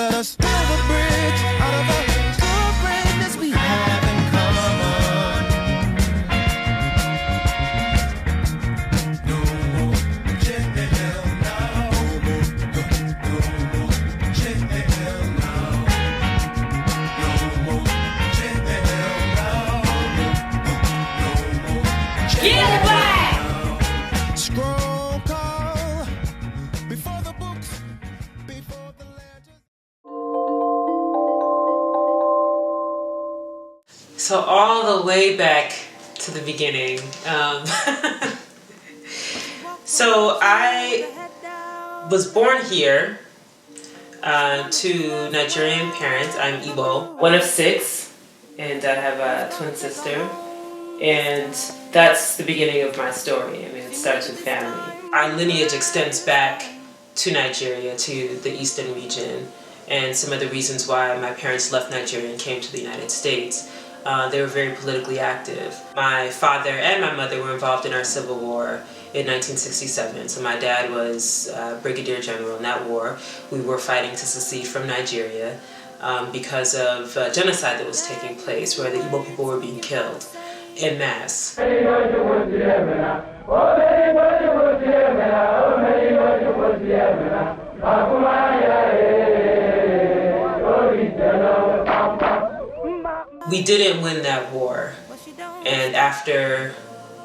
let us build a bridge out of the greatness we have in common. No more jail now. No more jail now. No more jail now. No more jail. Get back! Scroll call before the books, before the legends. So all the way back to the beginning. So I was born here to Nigerian parents. I'm Igbo, one of 6, and I have a twin sister. And that's the beginning of my story. I mean, it starts with family. Our lineage extends back to Nigeria, to the eastern region, and some of the reasons why my parents left Nigeria and came to the United States. They were very politically active. My father and my mother were involved in our Civil War in 1967. So my dad was Brigadier General in that war. We were fighting to secede from Nigeria because of genocide that was taking place, where the Igbo people were being killed en masse. We didn't win that war, and after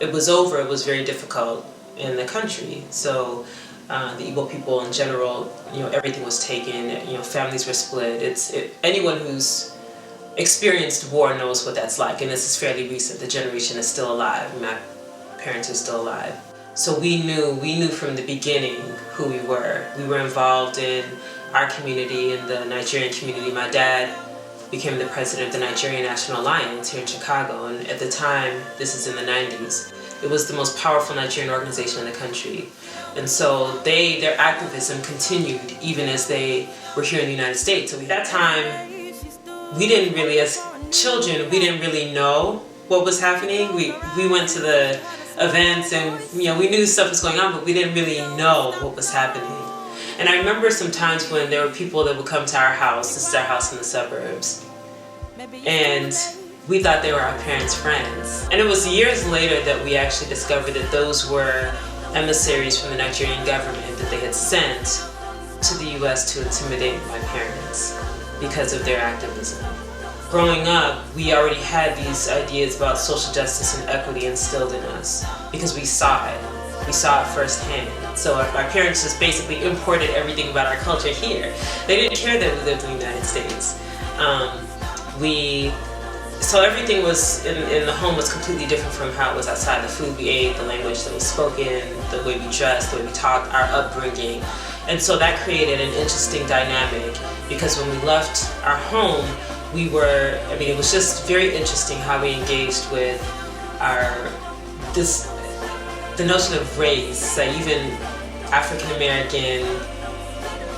it was over, it was very difficult in the country. So the Igbo people in general, everything was taken, families were split. Anyone who's experienced war knows what that's like, and this is fairly recent. The generation is still alive. My parents are still alive. So we knew from the beginning who we were. We were involved in our community, in the Nigerian community. My dad became the president of the Nigerian National Alliance here in Chicago, and at the time, this is in the 90s, it was the most powerful Nigerian organization in the country. And so their activism continued even as they were here in the United States. So at that time, we didn't really, as children, we didn't really know what was happening. We went to the events and we knew stuff was going on, but we didn't really know what was happening. And I remember sometimes when there were people that would come to our house, this is our house in the suburbs, and we thought they were our parents' friends. And it was years later that we actually discovered that those were emissaries from the Nigerian government that they had sent to the US to intimidate my parents because of their activism. Growing up, we already had these ideas about social justice and equity instilled in us because we saw it. We saw it firsthand. So our parents just basically imported everything about our culture here. They didn't care that we lived in the United States. So everything was in the home was completely different from how it was outside. The food we ate, the language that was spoken, the way we dressed, the way we talked, our upbringing. And so that created an interesting dynamic because when we left our home, it was just very interesting how we engaged with the notion of race, like even African American,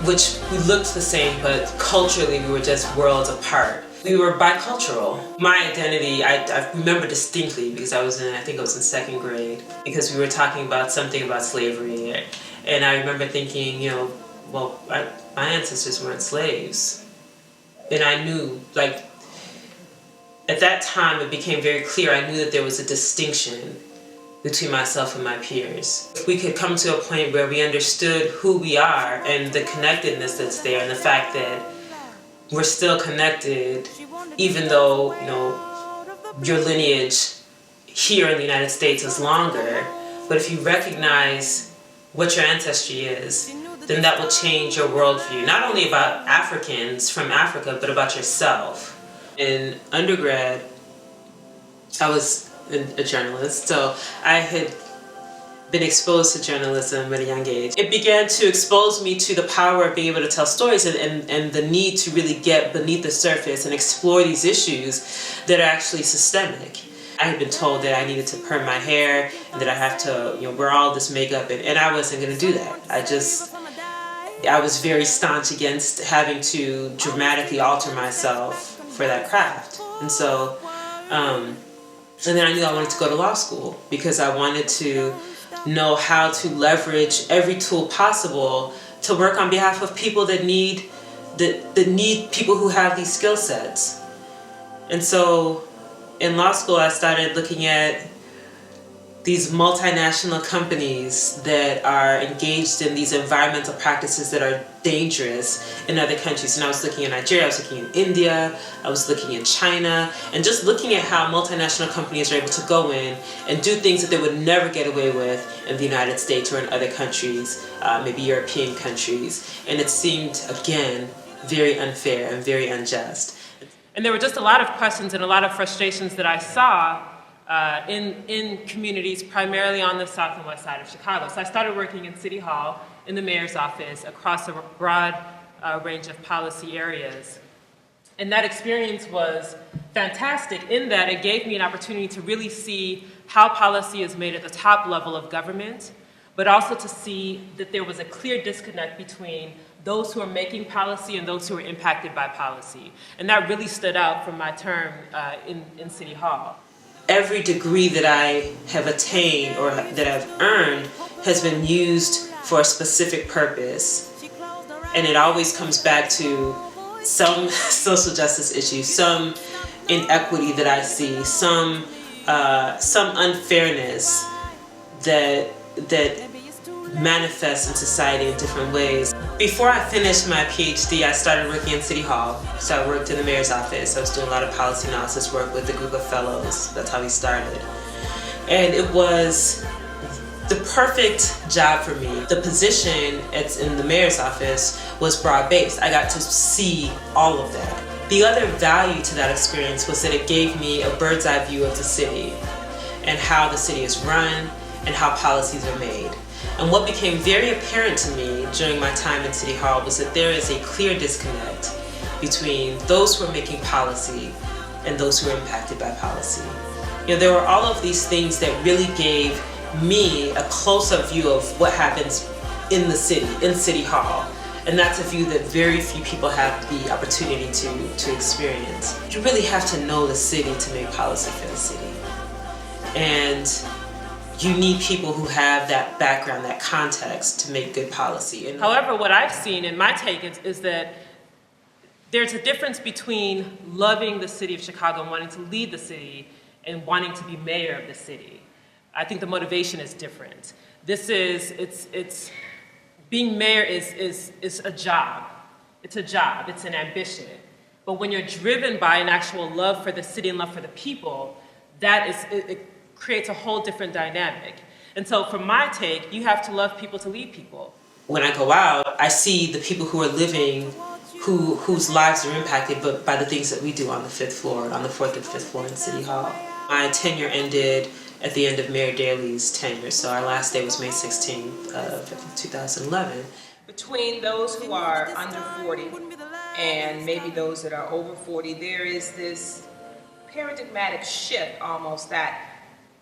which we looked the same, but culturally we were just worlds apart. We were bicultural. My identity, I remember distinctly because I think I was in 2nd grade, because we were talking about something about slavery, and I remember thinking, my ancestors weren't slaves. And I knew, at that time it became very clear, I knew that there was a distinction between myself and my peers. If we could come to a point where we understood who we are and the connectedness that's there and the fact that we're still connected, even though, your lineage here in the United States is longer, but if you recognize what your ancestry is, then that will change your worldview, not only about Africans from Africa, but about yourself. In undergrad, I was a journalist, so I had been exposed to journalism at a young age. It began to expose me to the power of being able to tell stories and the need to really get beneath the surface and explore these issues that are actually systemic. I had been told that I needed to perm my hair and that I have to wear all this makeup, and I wasn't going to do that. I was very staunch against having to dramatically alter myself for that craft. And so, and then I knew I wanted to go to law school because I wanted to know how to leverage every tool possible to work on behalf of people that need that need people who have these skill sets. And so in law school, I started looking at these multinational companies that are engaged in these environmental practices that are dangerous in other countries. And I was looking in Nigeria, I was looking in India, I was looking in China, and just looking at how multinational companies are able to go in and do things that they would never get away with in the United States or in other countries, maybe European countries. And it seemed, again, very unfair and very unjust. And there were just a lot of questions and a lot of frustrations that I saw in communities primarily on the south and west side of Chicago. So I started working in City Hall, in the mayor's office, across a broad range of policy areas. And that experience was fantastic in that it gave me an opportunity to really see how policy is made at the top level of government, but also to see that there was a clear disconnect between those who are making policy and those who are impacted by policy. And that really stood out from my term in City Hall. Every degree that I have attained or that I've earned has been used for a specific purpose. And it always comes back to some social justice issue, some inequity that I see, some unfairness that manifests in society in different ways. Before I finished my PhD, I started working in City Hall. So I worked in the mayor's office. I was doing a lot of policy analysis work with the group of fellows. That's how we started. And it was the perfect job for me. The position in the mayor's office was broad-based. I got to see all of that. The other value to that experience was that it gave me a bird's eye view of the city and how the city is run and how policies are made. And what became very apparent to me during my time in City Hall was that there is a clear disconnect between those who are making policy and those who are impacted by policy. You know, there were all of these things that really gave me a close-up view of what happens in the city, in City Hall. And that's a view that very few people have the opportunity to experience. You really have to know the city to make policy for the city. And you need people who have that background, that context to make good policy. And however, what I've seen in my take is that there's a difference between loving the city of Chicago and wanting to lead the city and wanting to be mayor of the city. I think the motivation is different. It's being mayor is a job. It's a job, it's an ambition. But when you're driven by an actual love for the city and love for the people, it creates a whole different dynamic. And so from my take, you have to love people to lead people. When I go out, I see the people who are living, whose lives are impacted by the things that we do on the 5th floor, on the 4th and 5th floor in City Hall. My tenure ended at the end of Mayor Daley's tenure, so our last day was May 16th of 2011. Between those who are under 40 and maybe those that are over 40, there is this paradigmatic shift almost that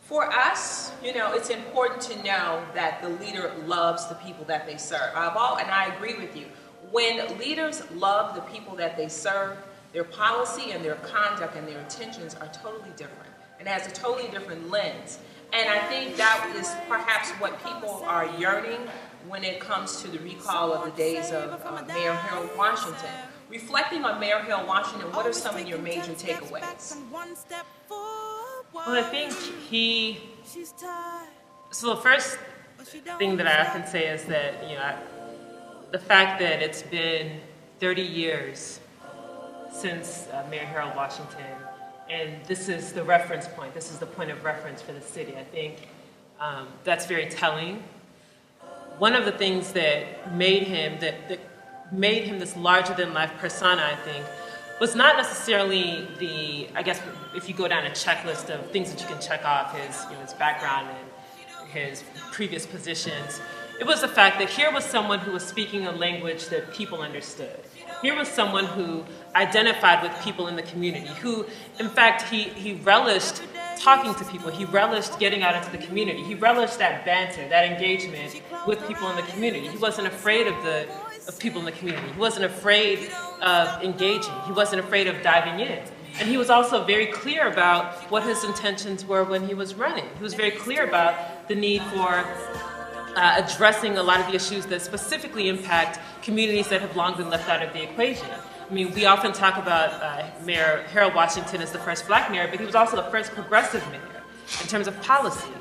for us, you know, it's important to know that the leader loves the people that they serve. And I agree with you. When leaders love the people that they serve, their policy and their conduct and their intentions are totally different. It has a totally different lens. And I think that is perhaps what people are yearning when it comes to the recall of the days of Mayor Harold Washington. Reflecting on Mayor Harold Washington, what are some of your major takeaways? Well, I think so the first thing that I often say is that, you know, the fact that it's been 30 years since Mayor Harold Washington, and this is the reference point, this is the point of reference for the city. I think that's very telling. One of the things that made him this larger-than-life persona, I think, was not necessarily I guess if you go down a checklist of things that you can check off, his background and his previous positions. It was the fact that here was someone who was speaking a language that people understood. Here was someone who identified with people in the community, who, in fact, he relished talking to people. He relished getting out into the community. He relished that banter, that engagement with people in the community. He wasn't afraid of people in the community. He wasn't afraid of engaging. He wasn't afraid of diving in. And he was also very clear about what his intentions were when he was running. He was very clear about the need for addressing a lot of the issues that specifically impact communities that have long been left out of the equation. I mean, we often talk about Mayor Harold Washington as the first black mayor, but he was also the first progressive mayor in terms of policy.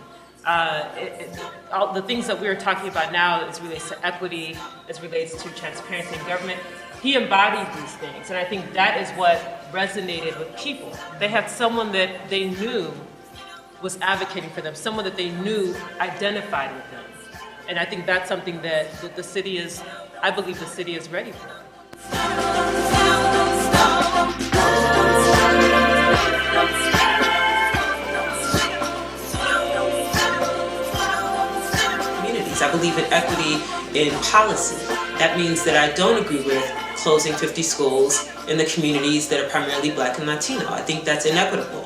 All the things that we're talking about now as relates to equity, as relates to transparency in government, he embodied these things. And I think that is what resonated with people. They had someone that they knew was advocating for them, someone that they knew identified with them. And I think that's something that the city is, I believe the city is ready for. I believe in equity in policy. That means that I don't agree with closing 50 schools in the communities that are primarily Black and Latino. I think that's inequitable.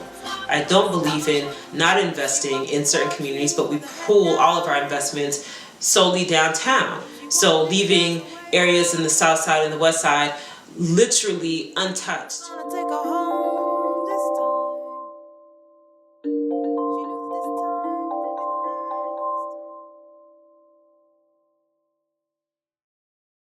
I don't believe in not investing in certain communities, but we pool all of our investments solely downtown. So leaving areas in the south side and the west side literally untouched.